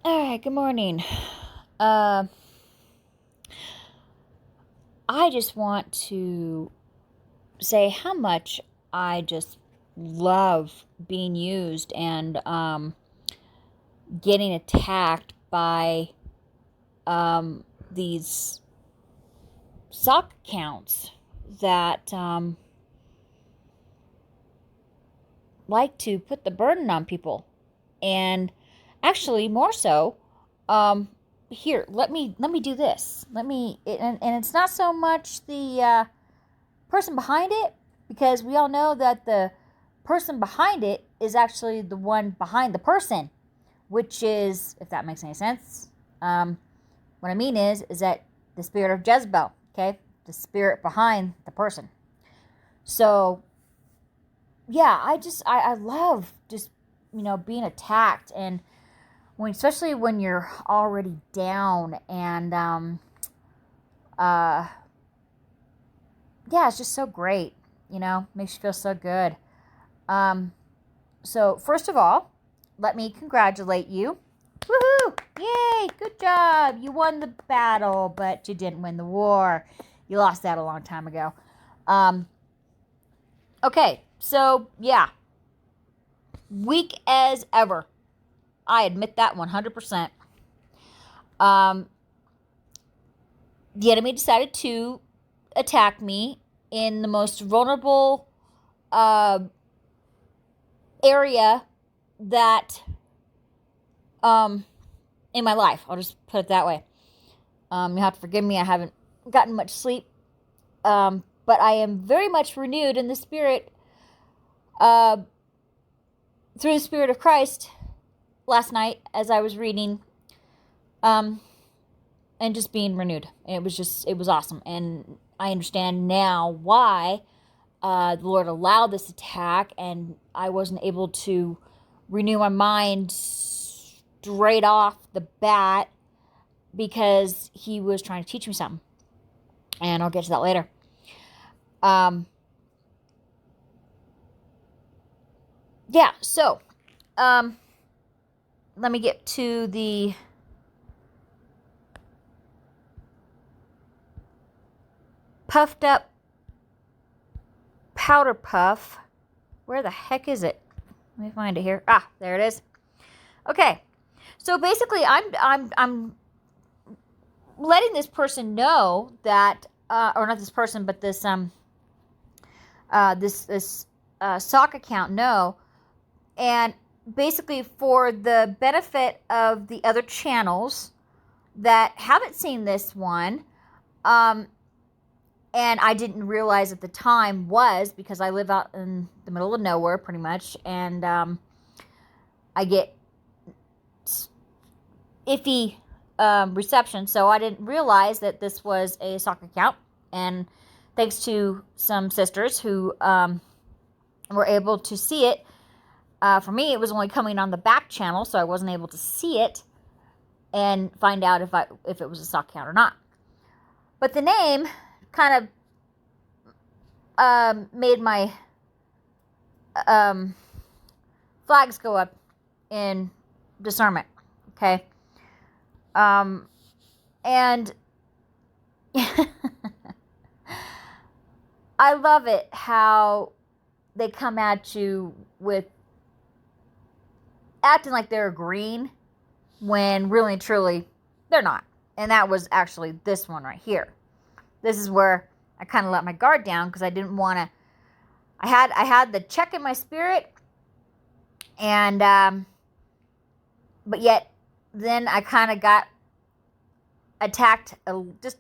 All right, good morning. Uh, I just want to say how much I just love being used and getting attacked by these sock accounts that like to put the burden on people. And actually, more so, um, here, let me do this. And it's not so much the person behind it, because we all know that the person behind it is actually the one behind the person, which is, if that makes any sense. What I mean is that the spirit of Jezebel, okay, the spirit behind the person. So yeah, I love just being attacked, and especially when you're already down, and uh yeah, it's just so great. Makes you feel so good. Um, so first of all, let me congratulate you. Woohoo! Yay! Good job. You won the battle, but you didn't win the war. You lost that a long time ago. Um, okay, so yeah, weak as ever. I admit that 100%. Um, the enemy decided to attack me in the most vulnerable uh, area that in my life. I'll just put it that way. You have to forgive me. I haven't gotten much sleep, but I am very much renewed in the spirit, uh, through the Spirit of Christ last night as I was reading, and just being renewed. And it was awesome. And I understand now why the Lord allowed this attack, and I wasn't able to renew my mind straight off the bat, because he was trying to teach me something. And I'll get to that later. Yeah, so let me get to the puffed up Powderpuff. Where the heck is it? Let me find it here. Ah, there it is. Okay, so basically, I'm letting this person know that, or not this person, but this sock account know, and basically for the benefit of the other channels that haven't seen this one, and I didn't realize at the time, was because I live out in the middle of nowhere pretty much, and I get iffy reception, so I didn't realize that this was a sock account. And thanks to some sisters who were able to see it. For me, it was only coming on the back channel, so I wasn't able to see it and find out if it was a sock account or not. But the name kind of made my flags go up in discernment. Okay. And I love it how they come at you with acting like they're green when really and truly they're not. And that was actually this one right here. This is where I kind of let my guard down, because I didn't want to. I had the check in my spirit, and but yet then I kind of got attacked just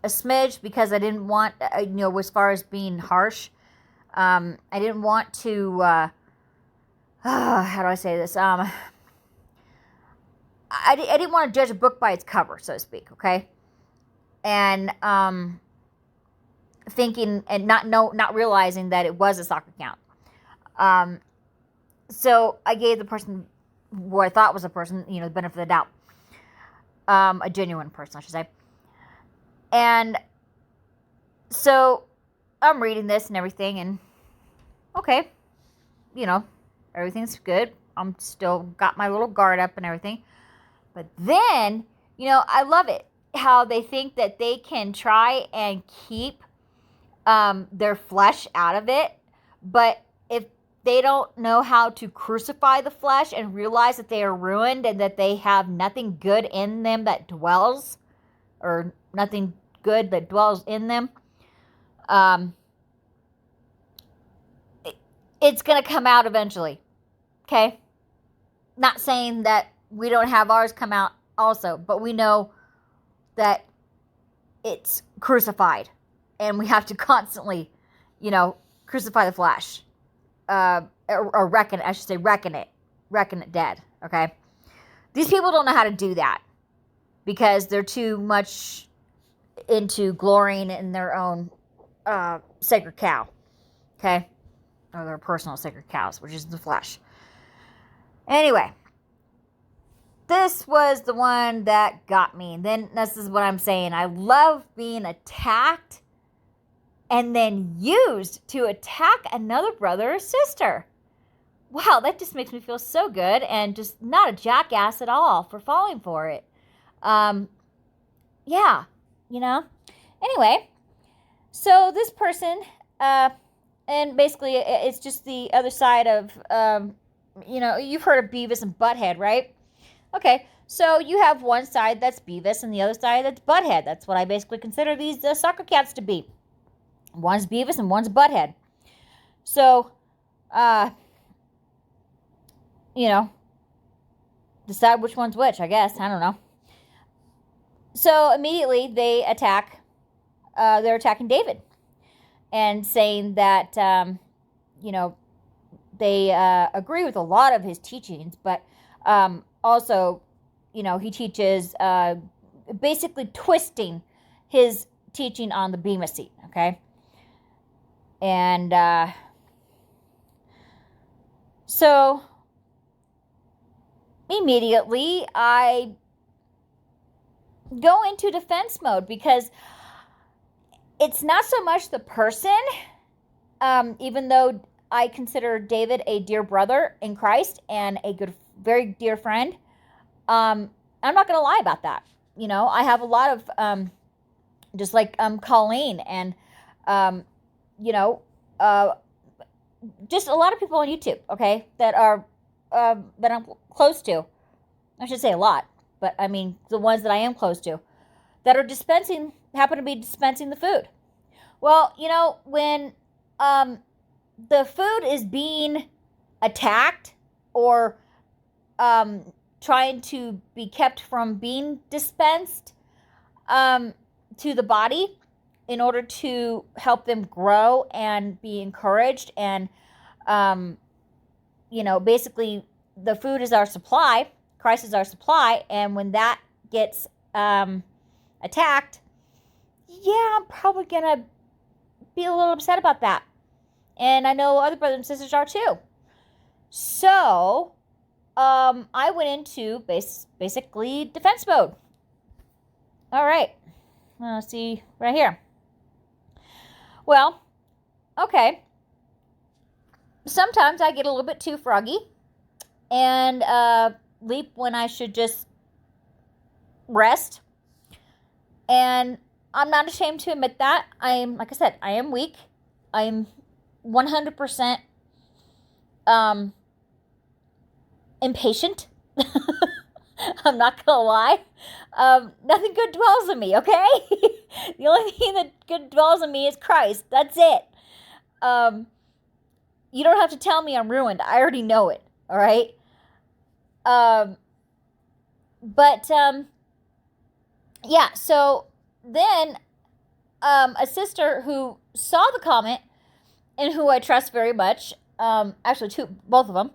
a smidge, because I didn't want, as far as being harsh, I didn't want to. How do I say this? I didn't want to judge a book by its cover, so to speak. Okay, and thinking and not realizing that it was a sock account. So I gave the person who I thought was a person, the benefit of the doubt. A genuine person, I should say. And so I'm reading this and everything, and okay, everything's good. I'm still got my little guard up and everything. But then, I love it how they think that they can try and keep their flesh out of it. But if they don't know how to crucify the flesh and realize that they are ruined and that they have nothing good in them that dwells, or nothing good that dwells in them, it's going to come out eventually. Okay? Not saying that we don't have ours come out also, but we know that it's crucified, and we have to constantly, crucify the flesh, or reckon it dead. Okay, these people don't know how to do that because they're too much into glorying in their own sacred cow. Okay, or their personal sacred cows, which is the flesh. Anyway, this was the one that got me. And then this is what I'm saying. I love being attacked and then used to attack another brother or sister. Wow, that just makes me feel so good and just not a jackass at all for falling for it. Yeah, Anyway, so this person, and basically it's just the other side of, you've heard of Beavis and Butthead, right? Okay, so you have one side that's Beavis and the other side that's Butthead. That's what I basically consider these soccer cats to be. One's Beavis and one's Butthead. So, decide which one's which, I guess. I don't know. So immediately they attack, they're attacking David and saying that, they agree with a lot of his teachings, but also, he teaches basically twisting his teaching on the Bema seat, okay? And so immediately I go into defense mode because it's not so much the person, even though I consider David a dear brother in Christ and a good, very dear friend. I'm not going to lie about that. I have a lot of, just like Colleen and, just a lot of people on YouTube, okay, that are, that I'm close to. I should say a lot, but I mean the ones that I am close to that are happen to be dispensing the food. Well, when the food is being attacked or trying to be kept from being dispensed to the body in order to help them grow and be encouraged. And, basically the food is our supply. Christ is our supply. And when that gets attacked, yeah, I'm probably going to be a little upset about that. And I know other brothers and sisters are too. So, I went into basically defense mode. All right. Let's see right here. Well, okay. Sometimes I get a little bit too froggy and leap when I should just rest. And I'm not ashamed to admit that. Like I said, I am weak. I'm 100% impatient. I'm not gonna lie. Nothing good dwells in me, okay? The only thing that good dwells in me is Christ. That's it. You don't have to tell me I'm ruined. I already know it, all right? Yeah, so then a sister who saw the comment and who I trust very much, actually both of them,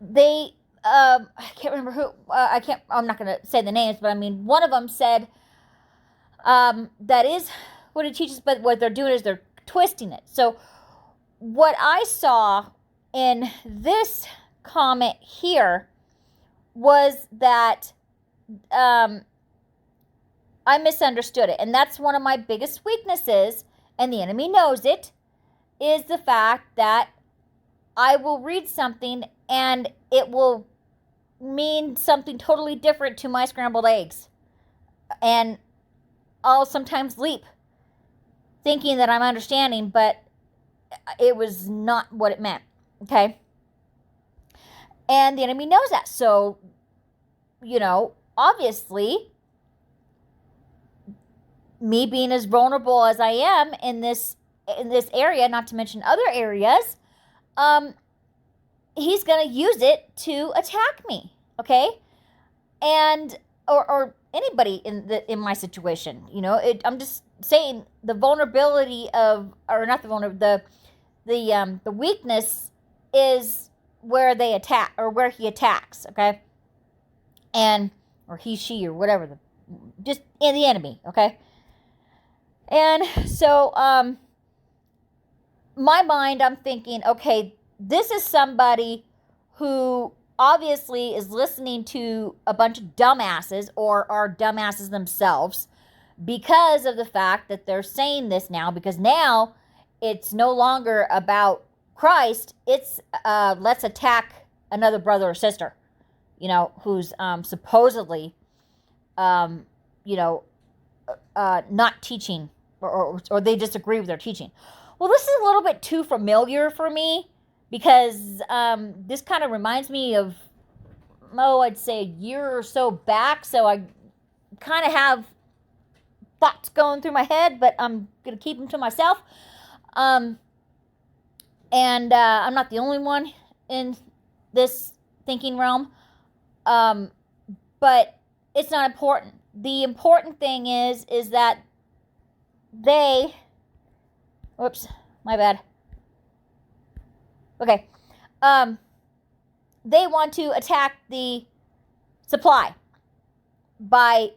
they, I can't remember who, I'm not going to say the names, but I mean, one of them said, that is what it teaches, but what they're doing is they're twisting it. So what I saw in this comment here was that, I misunderstood it. And that's one of my biggest weaknesses, and the enemy knows it, is the fact that I will read something and it will mean something totally different to my scrambled eggs. And I'll sometimes leap thinking that I'm understanding, but it was not what it meant. Okay? And the enemy knows that. So, obviously, me being as vulnerable as I am in this area, not to mention other areas, he's going to use it to attack me. Okay? And or anybody in my situation, I'm just saying the vulnerability of, or not the vulnerability, the weakness is where they attack, or where he attacks. Okay, and or he, she, or whatever, just in the enemy. Okay, and so my mind, I'm thinking, okay, this is somebody who obviously is listening to a bunch of dumbasses, or are dumbasses themselves, because of the fact that they're saying this now, because now it's no longer about Christ. It's let's attack another brother or sister, who's supposedly, not teaching, or they disagree with their teaching. Well, this is a little bit too familiar for me, because this kind of reminds me of, I'd say a year or so back. So I kind of have thoughts going through my head, but I'm going to keep them to myself. And I'm not the only one in this thinking realm. But it's not important. The important thing is that they, whoops, my bad. Okay. They want to attack the supply by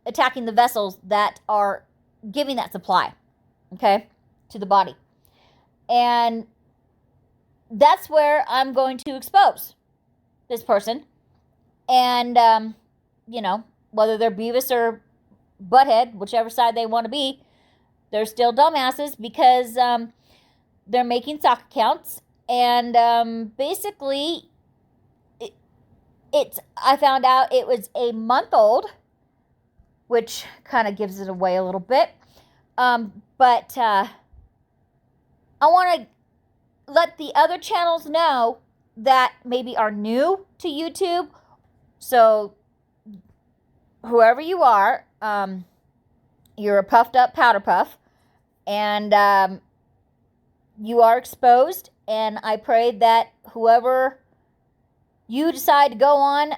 attacking the vessels that are giving that supply, okay, to the body. And that's where I'm going to expose this person. And, whether they're Beavis or Butthead, whichever side they want to be, they're still dumbasses, because they're making sock accounts. And basically, I found out it was a month old, which kind of gives it away a little bit. But I want to let the other channels know that maybe are new to YouTube. So whoever you are, you're a puffed up Powderpuff, and you are exposed. And I pray that whoever you decide to go on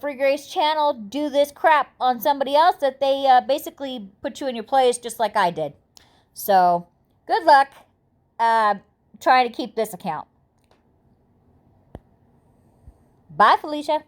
Free Grace channel, do this crap on somebody else, that they basically put you in your place, just like I did. So good luck trying to keep this account. Bye, Felicia.